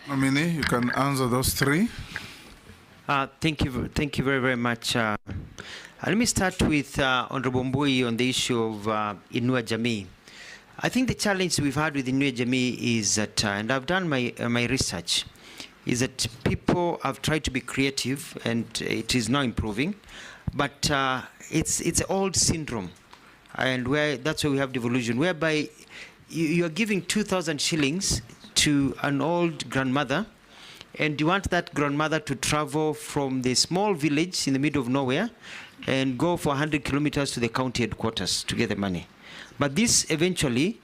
Nominee, you can answer those three. Thank you very, very much. Let me start with Honorable Mbui on the issue of Inua Jamii. I think the challenge we've had with Inua Jamii is that, and I've done my research, is that people have tried to be creative, and it is now improving, but it's an old syndrome, and that's why we have devolution, whereby you are giving 2,000 shillings to an old grandmother, and you want that grandmother to travel from the small village in the middle of nowhere and go for 100 kilometers to the county headquarters to get the money. But this eventually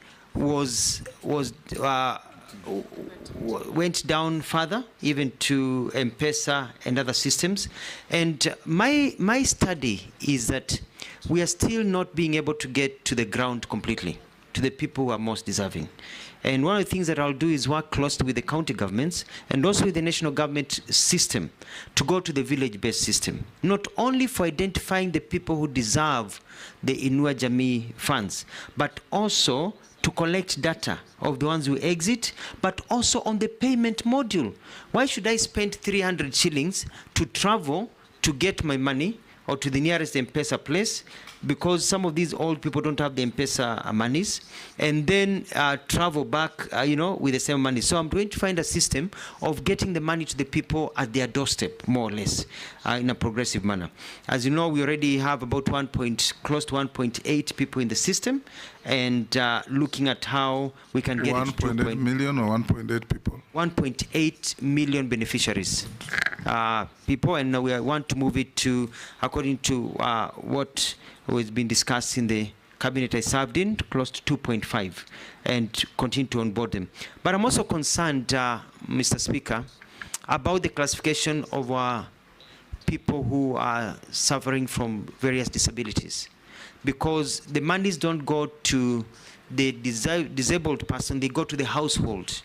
went down further, even to M-Pesa and other systems. And my study is that we are still not being able to get to the ground completely, to the people who are most deserving. And one of the things that I'll do is work closely with the county governments and also with the national government system to go to the village-based system, not only for identifying the people who deserve the Inua Jamii funds, but also to collect data of the ones who exit, but also on the payment module. Why should I spend 300 shillings to travel to get my money or to the nearest M-Pesa place, because some of these old people don't have the M-Pesa monies, and then travel back, with the same money. So I'm going to find a system of getting the money to the people at their doorstep, more or less, in a progressive manner. As you know, we already have about close to 1.8 people in the system, and looking at how we can get 1.8 million or 1.8 people? 1.8 million beneficiaries, people, and now we want to move it to, according to what has been discussed in the cabinet I served in, close to 2.5, and continue to onboard them. But I'm also concerned, Mr. Speaker, about the classification of people who are suffering from various disabilities, because the monies don't go to the disabled person, they go to the household.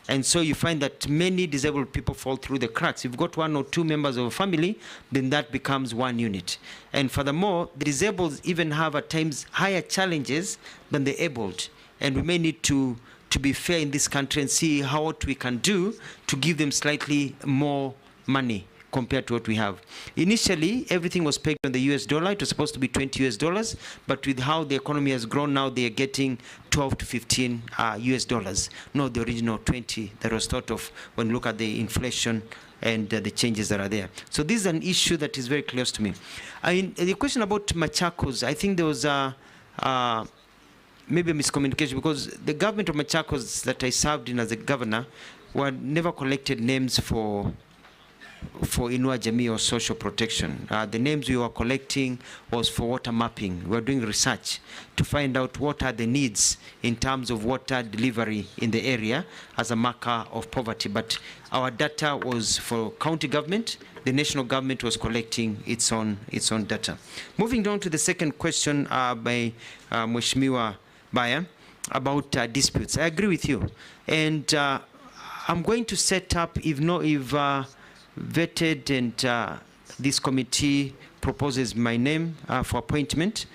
And so you find that many disabled people fall through the cracks. If you've got 1 or 2 members of a family, then that becomes one unit. And furthermore, the disabled even have at times higher challenges than the abled. And we may need to be fair in this country and see what we can do to give them slightly more money compared to what we have. Initially, everything was pegged on the US dollar. It was supposed to be $20, but with how the economy has grown now, they are getting 12 to 15 US dollars, not the original 20 that was thought of when you look at the inflation and the changes that are there. So this is an issue that is very close to me. The question about Machakos, I think there was maybe a miscommunication, because the government of Machakos that I served in as a governor never collected names for Inua Jamii or social protection. The names we were collecting was for water mapping. We were doing research to find out what are the needs in terms of water delivery in the area as a marker of poverty. But our data was for county government. The national government was collecting its own data. Moving down to the second question by Mheshimiwa Baya about disputes. I agree with you. And I'm going to set up, if vetted and this committee proposes my name for appointment,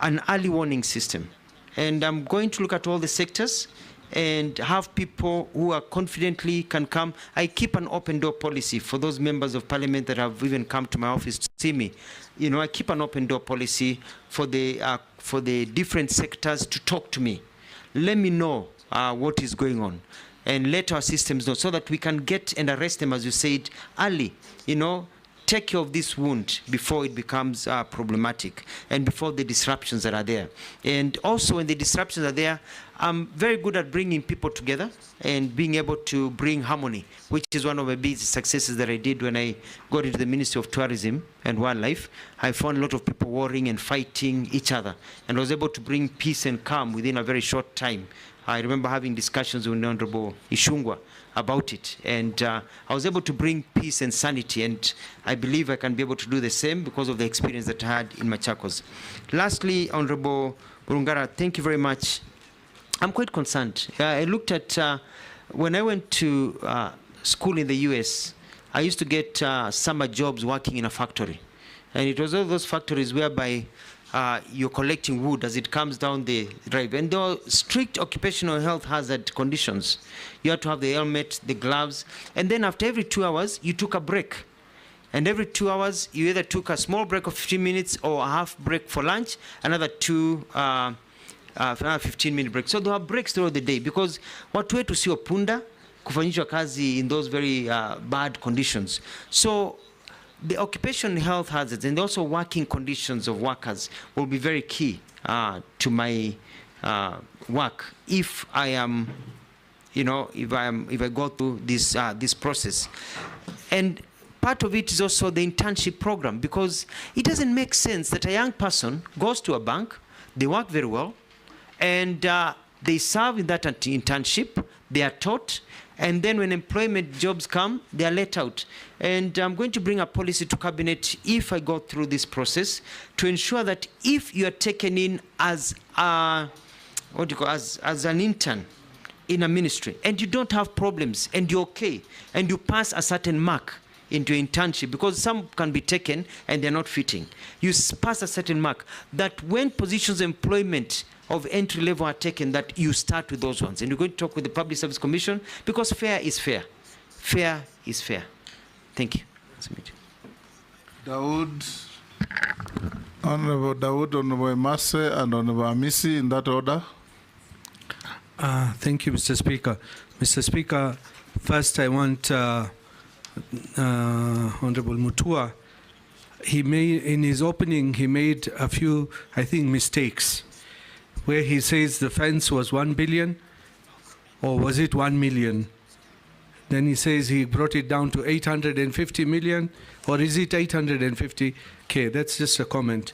an early warning system. And I'm going to look at all the sectors and have people who are confidently can come. I keep an open door policy for those members of parliament that have even come to my office to see me. I keep an open door policy for the different sectors to talk to me. Let me know what is going on, and let our systems know so that we can get and arrest them, as you said, early. Take care of this wound before it becomes problematic and before the disruptions that are there. And also when the disruptions are there, I'm very good at bringing people together and being able to bring harmony, which is one of my big successes that I did when I got into the Ministry of Tourism and Wildlife. I found a lot of people warring and fighting each other, and was able to bring peace and calm within a very short time. I remember having discussions with Honorable Ishungwa about it, and I was able to bring peace and sanity, and I believe I can be able to do the same because of the experience that I had in Machakos. Lastly, Honorable Burungara, thank you very much. I'm quite concerned. I looked at, when I went to school in the US, I used to get summer jobs working in a factory. And it was all those factories whereby you're collecting wood as it comes down the drive. And there are strict occupational health hazard conditions. You have to have the helmet, the gloves, and then after every 2 hours, you took a break. And every 2 hours, you either took a small break of 15 minutes or a half break for lunch, another 15-minute break. So there are breaks throughout the day because watu wetu sio punda kufanyishwa kazi in those very bad conditions. So the occupational health hazards and also working conditions of workers will be very key to my work if I am, if I go through this process. And part of it is also the internship program, because it doesn't make sense that a young person goes to a bank, they work very well, and they serve in that internship, they are taught, and then when employment jobs come, they are let out. And I'm going to bring a policy to cabinet if I go through this process to ensure that if you are taken in as as an intern in a ministry and you don't have problems and you're okay and you pass a certain mark into internship, because some can be taken and they're not fitting. You pass a certain mark that when positions of employment of entry level are taken, that you start with those ones. And you're going to talk with the Public Service Commission because fair is fair. Fair is fair. Thank you. Dawood, Honorable Dawood, Honorable Emase, and Honorable Amisi, in that order. Thank you, Mr. Speaker. Mr. Speaker, first I want Honorable Mutua. In his opening, he made a few, I think, mistakes, where he says the fence was 1 billion, or was it 1 million? Then he says he brought it down to 850 million, or is it 850K? That's just a comment.